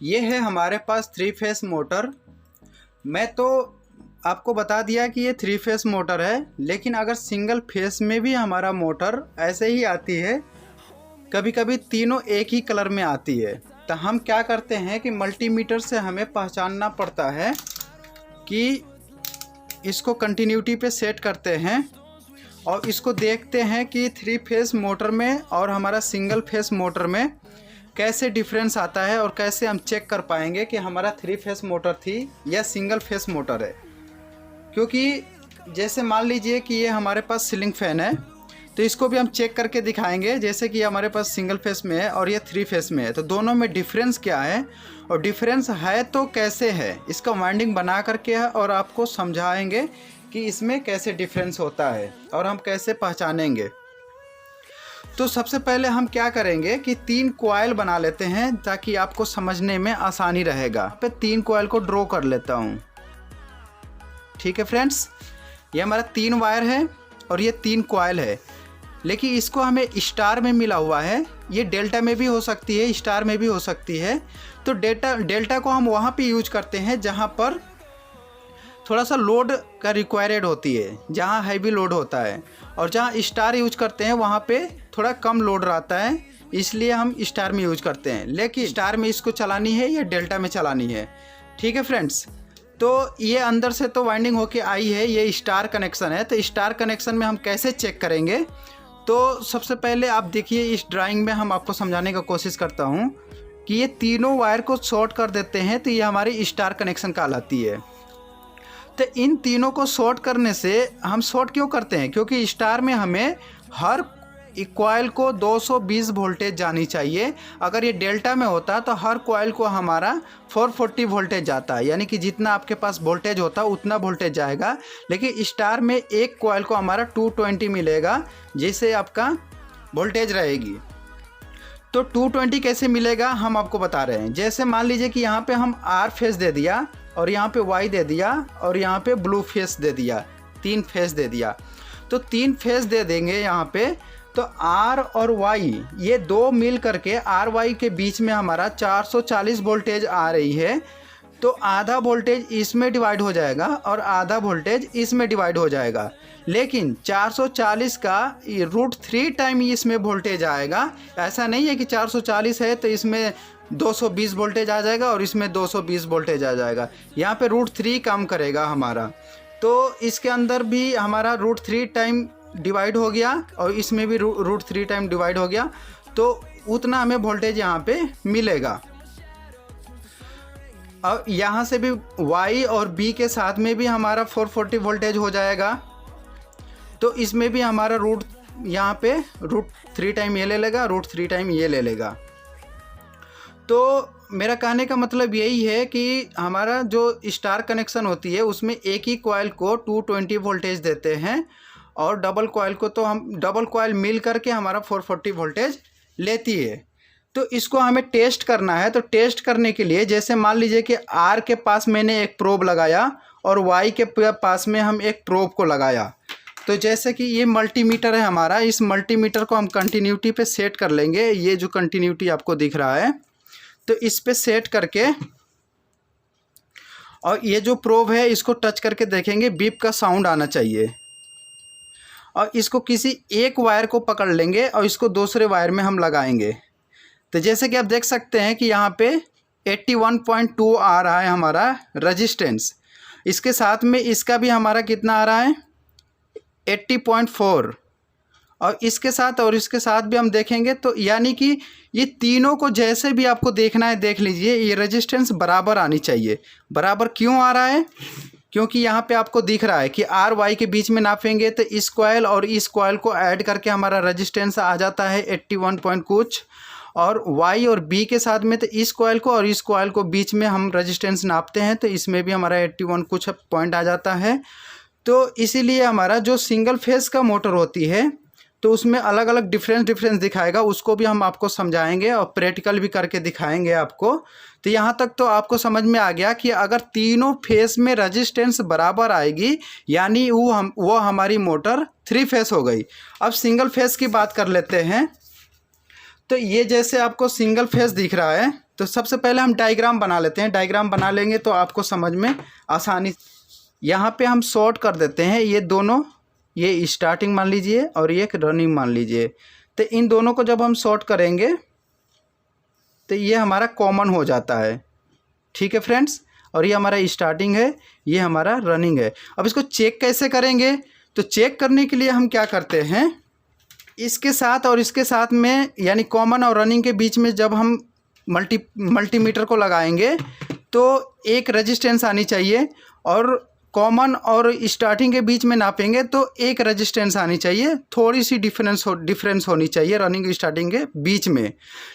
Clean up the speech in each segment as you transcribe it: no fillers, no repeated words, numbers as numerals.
ये है हमारे पास 3 फेस मोटर। मैं तो आपको बता दिया कि ये 3 फेस मोटर है, लेकिन अगर सिंगल फेस में भी हमारा मोटर ऐसे ही आती है, कभी कभी तीनों एक ही कलर में आती है, तो हम क्या करते हैं कि मल्टीमीटर से हमें पहचानना पड़ता है कि इसको कंटिन्यूटी पे सेट करते हैं और इसको देखते हैं कि 3 फेस मोटर में और हमारा सिंगल फेस मोटर में कैसे डिफरेंस आता है और कैसे हम चेक कर पाएंगे कि हमारा 3 फेस मोटर थी या सिंगल फेस मोटर है। क्योंकि जैसे मान लीजिए कि ये हमारे पास सीलिंग फैन है, तो इसको भी हम चेक करके दिखाएंगे। जैसे कि हमारे पास सिंगल फेस में है और ये 3 फेस में है, तो दोनों में डिफरेंस क्या है और डिफरेंस है तो कैसे है, इसका वाइंडिंग बना करके है और आपको समझाएंगे कि इसमें कैसे डिफरेंस होता है और हम कैसे पहचानेंगे। तो सबसे पहले हम क्या करेंगे कि 3 कॉइल बना लेते हैं ताकि आपको समझने में आसानी रहेगा। पे 3 कॉइल को ड्रॉ कर लेता हूँ। ठीक है फ्रेंड्स, ये हमारा 3 वायर है और ये 3 कॉइल है, लेकिन इसको हमें स्टार में मिला हुआ है। ये डेल्टा में भी हो सकती है, स्टार में भी हो सकती है। तो डेल्टा को हम वहाँ पे यूज करते हैं जहाँ पर थोड़ा सा लोड का रिक्वायर्ड होती है, जहाँ हैवी लोड होता है, और जहाँ स्टार यूज करते हैं वहाँ पे थोड़ा कम लोड रहता है, इसलिए हम स्टार में यूज करते हैं। लेकिन स्टार में इसको चलानी है या डेल्टा में चलानी है। ठीक है फ्रेंड्स, तो ये अंदर से तो वाइंडिंग होके आई है, ये स्टार कनेक्शन है। तो स्टार कनेक्शन में हम कैसे चेक करेंगे, तो सबसे पहले आप देखिए इस ड्राइंग में हम आपको समझाने का कोशिश करता हूँ कि ये तीनों वायर को शॉर्ट कर देते हैं, तो ये हमारी स्टार कनेक्शन कहलाती है। तो इन तीनों को शॉर्ट करने से हम शॉर्ट क्यों करते हैं, क्योंकि स्टार में हमें हर कॉइल को 220 वोल्टेज जानी चाहिए। अगर ये डेल्टा में होता तो हर कॉइल को हमारा 440 वोल्टेज जाता है, यानी कि जितना आपके पास वोल्टेज होता उतना वोल्टेज जाएगा। लेकिन स्टार में एक कॉइल को हमारा 220 मिलेगा, जिससे आपका वोल्टेज रहेगी। तो 220 कैसे मिलेगा हम आपको बता रहे हैं। जैसे मान लीजिए कि यहाँ पे हम आर फेस दे दिया और यहाँ पे वाई दे दिया और यहाँ पे ब्लू फेस दे दिया, 3 फेस दे दिया। तो 3 फेस दे देंगे यहाँ पे, तो आर और वाई ये 2 मिल करके आर वाई के बीच में हमारा 440 वोल्टेज आ रही है। तो आधा वोल्टेज इसमें डिवाइड हो जाएगा और आधा वोल्टेज इसमें डिवाइड हो जाएगा। लेकिन 440 का √3 टाइम इसमें वोल्टेज आएगा। ऐसा नहीं है कि 440 है तो इसमें 220 वोल्टेज आ जाएगा और इसमें 220 वोल्टेज आ जाएगा। यहाँ पे √3 काम करेगा हमारा। तो इसके अंदर भी हमारा √3 टाइम डिवाइड हो गया और इसमें भी √3 टाइम डिवाइड हो गया, तो उतना हमें वोल्टेज यहाँ पे मिलेगा। और यहाँ से भी Y और B के साथ में भी हमारा 440 वोल्टेज हो जाएगा। तो इसमें भी हमारा यहाँ पे √3 टाइम ये ले लेगा, √3 टाइम ये ले लेगा। तो मेरा कहने का मतलब यही है कि हमारा जो स्टार कनेक्शन होती है उसमें एक ही कॉइल को 220 वोल्टेज देते हैं और डबल कॉइल को तो हम डबल कॉइल मिल करके हमारा 440 वोल्टेज लेती है। तो इसको हमें टेस्ट करना है। तो टेस्ट करने के लिए जैसे मान लीजिए कि आर के पास मैंने एक प्रोब लगाया और वाई के पास में हम एक प्रोब को लगाया। तो जैसे कि ये मल्टीमीटर है हमारा, इस मल्टीमीटर को हम कंटिन्यूटी पे सेट कर लेंगे। ये जो कंटिन्यूटी आपको दिख रहा है, तो इस पे सेट करके और ये जो प्रोब है इसको टच करके देखेंगे, बीप का साउंड आना चाहिए। और इसको किसी एक वायर को पकड़ लेंगे और इसको दूसरे वायर में हम लगाएंगे। तो जैसे कि आप देख सकते हैं कि यहाँ पे 81.2 आ रहा है हमारा रेजिस्टेंस। इसके साथ में इसका भी हमारा कितना आ रहा है 80.4, और इसके साथ और इसके साथ भी हम देखेंगे। तो यानी कि ये तीनों को जैसे भी आपको देखना है देख लीजिए, ये रेजिस्टेंस बराबर आनी चाहिए। बराबर क्यों आ रहा है, क्योंकि यहाँ पे आपको दिख रहा है कि आर वाई के बीच में नापेंगे तो इस कॉइल और इस कॉइल को ऐड करके हमारा रेजिस्टेंस आ जाता है 81 पॉइंट कुछ, और वाई और बी के साथ में तो इस कॉइल को और इस कॉइल को बीच में हम रेजिस्टेंस नापते हैं, तो इसमें भी हमारा 81 कुछ पॉइंट आ जाता है। तो इसीलिए हमारा जो सिंगल फेस का मोटर होती है तो उसमें अलग अलग डिफरेंस दिखाएगा, उसको भी हम आपको समझाएंगे और प्रैक्टिकल भी करके दिखाएंगे आपको। तो यहाँ तक तो आपको समझ में आ गया कि अगर तीनों फेस में रेजिस्टेंस बराबर आएगी यानी वो हमारी मोटर 3 फेस हो गई। अब सिंगल फेस की बात कर लेते हैं। तो ये जैसे आपको सिंगल फेस दिख रहा है, तो सबसे पहले हम डायग्राम बना लेते हैं। डायग्राम बना लेंगे तो आपको समझ में आसानी। यहाँ पे हम शॉर्ट कर देते हैं ये दोनों, ये स्टार्टिंग मान लीजिए और ये रनिंग मान लीजिए। तो इन दोनों को जब हम शॉर्ट करेंगे तो ये हमारा कॉमन हो जाता है। ठीक है फ्रेंड्स, और ये हमारा स्टार्टिंग है, ये हमारा रनिंग है। अब इसको चेक कैसे करेंगे? तो चेक करने के लिए हम क्या करते हैं, इसके साथ और इसके साथ में यानी कॉमन और रनिंग के बीच में जब हम मल्टीमीटर को लगाएंगे तो एक रेजिस्टेंस आनी चाहिए, और कॉमन और स्टार्टिंग के बीच में नापेंगे तो एक रेजिस्टेंस आनी चाहिए। थोड़ी सी डिफरेंस होनी चाहिए रनिंग स्टार्टिंग के बीच में।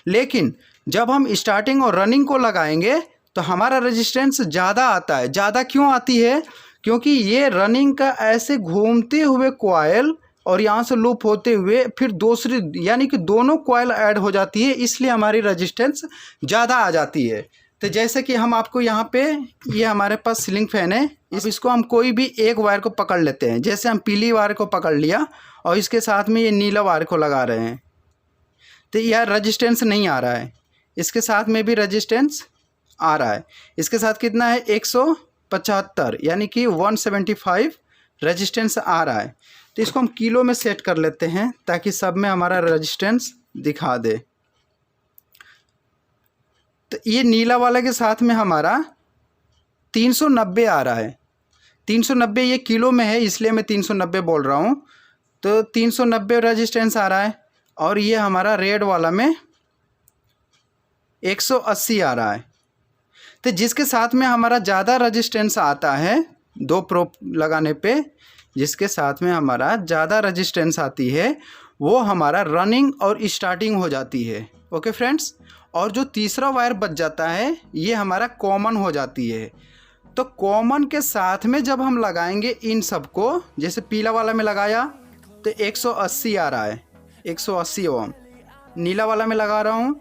लेकिन जब हम स्टार्टिंग और रनिंग को लगाएंगे तो हमारा रेजिस्टेंस ज़्यादा आता है। ज़्यादा क्यों आती है? क्योंकि ये रनिंग का ऐसे घूमते हुए कॉइल और यहाँ से लूप होते हुए फिर दूसरी यानी कि दोनों कॉइल ऐड हो जाती है, इसलिए हमारी रेजिस्टेंस ज़्यादा आ जाती है। तो जैसे कि हम आपको यहाँ पे ये हमारे पास सीलिंग फैन है, इसको हम कोई भी एक वायर को पकड़ लेते हैं। जैसे हम पीली वायर को पकड़ लिया और इसके साथ में ये नीला वायर को लगा रहे हैं तो यह रेजिस्टेंस नहीं आ रहा है। इसके साथ में भी रेजिस्टेंस आ रहा है। इसके साथ कितना है 175 यानी कि 175 रेजिस्टेंस आ रहा है। तो इसको हम किलो में सेट कर लेते हैं ताकि सब में हमारा रेजिस्टेंस दिखा दे। तो ये नीला वाला के साथ में हमारा 390 आ रहा है। 390 ये किलो में है इसलिए मैं 390 बोल रहा हूँ। तो 390 रेजिस्टेंस आ रहा है, और ये हमारा रेड वाला में 180 आ रहा है। तो जिसके साथ में हमारा ज़्यादा रेजिस्टेंस आता है, दो प्रोब लगाने पे जिसके साथ में हमारा ज़्यादा रेजिस्टेंस आती है वो हमारा रनिंग और स्टार्टिंग हो जाती है। ओके फ्रेंड्स, और जो तीसरा वायर बच जाता है ये हमारा कॉमन हो जाती है। तो कॉमन के साथ में जब हम लगाएंगे इन सबको, जैसे पीला वाला में लगाया तो 180 आ रहा है, 180 ओम। नीला वाला में लगा रहा हूँ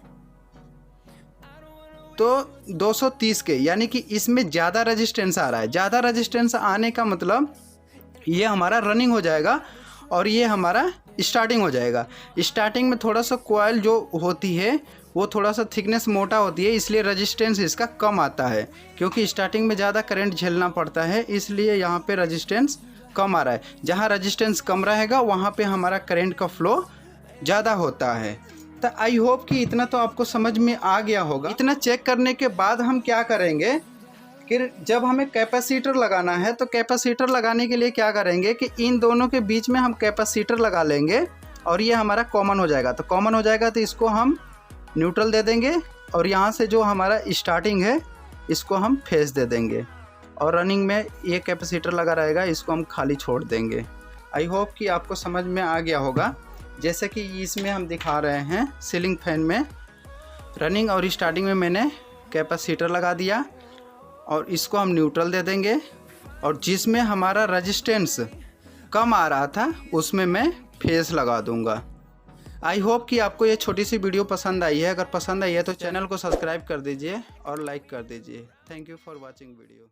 तो 230 के, यानी कि इसमें ज़्यादा रेजिस्टेंस आ रहा है। ज़्यादा रेजिस्टेंस आने का मतलब ये हमारा रनिंग हो जाएगा और ये हमारा स्टार्टिंग हो जाएगा। स्टार्टिंग में थोड़ा सा कॉइल जो होती है वो थोड़ा सा थिकनेस मोटा होती है, इसलिए रेजिस्टेंस इसका कम आता है। क्योंकि स्टार्टिंग में ज़्यादा करंट झेलना पड़ता है इसलिए यहाँ पे रेजिस्टेंस कम आ रहा है। जहाँ रेजिस्टेंस कम रहेगा वहाँ पे हमारा करंट का फ्लो ज़्यादा होता है। तो आई होप कि इतना तो आपको समझ में आ गया होगा। इतना चेक करने के बाद हम क्या करेंगे कि जब हमें कैपेसिटर लगाना है तो कैपेसिटर लगाने के लिए क्या करेंगे कि इन दोनों के बीच में हम कैपेसिटर लगा लेंगे और ये हमारा कॉमन हो जाएगा। तो कॉमन हो जाएगा तो इसको हम न्यूट्रल दे देंगे और यहाँ से जो हमारा स्टार्टिंग है इसको हम फेस दे देंगे, और रनिंग में ये कैपेसिटर लगा रहेगा, इसको हम खाली छोड़ देंगे। आई होप कि आपको समझ में आ गया होगा। जैसे कि इसमें हम दिखा रहे हैं सीलिंग फैन में रनिंग और स्टार्टिंग में मैंने कैपेसिटर लगा दिया और इसको हम न्यूट्रल दे देंगे, और जिसमें हमारा रेजिस्टेंस कम आ रहा था उसमें मैं फेस लगा दूंगा। आई होप कि आपको ये छोटी सी वीडियो पसंद आई है। अगर पसंद आई है तो चैनल को सब्सक्राइब कर दीजिए और लाइक कर दीजिए। Thank you for watching video.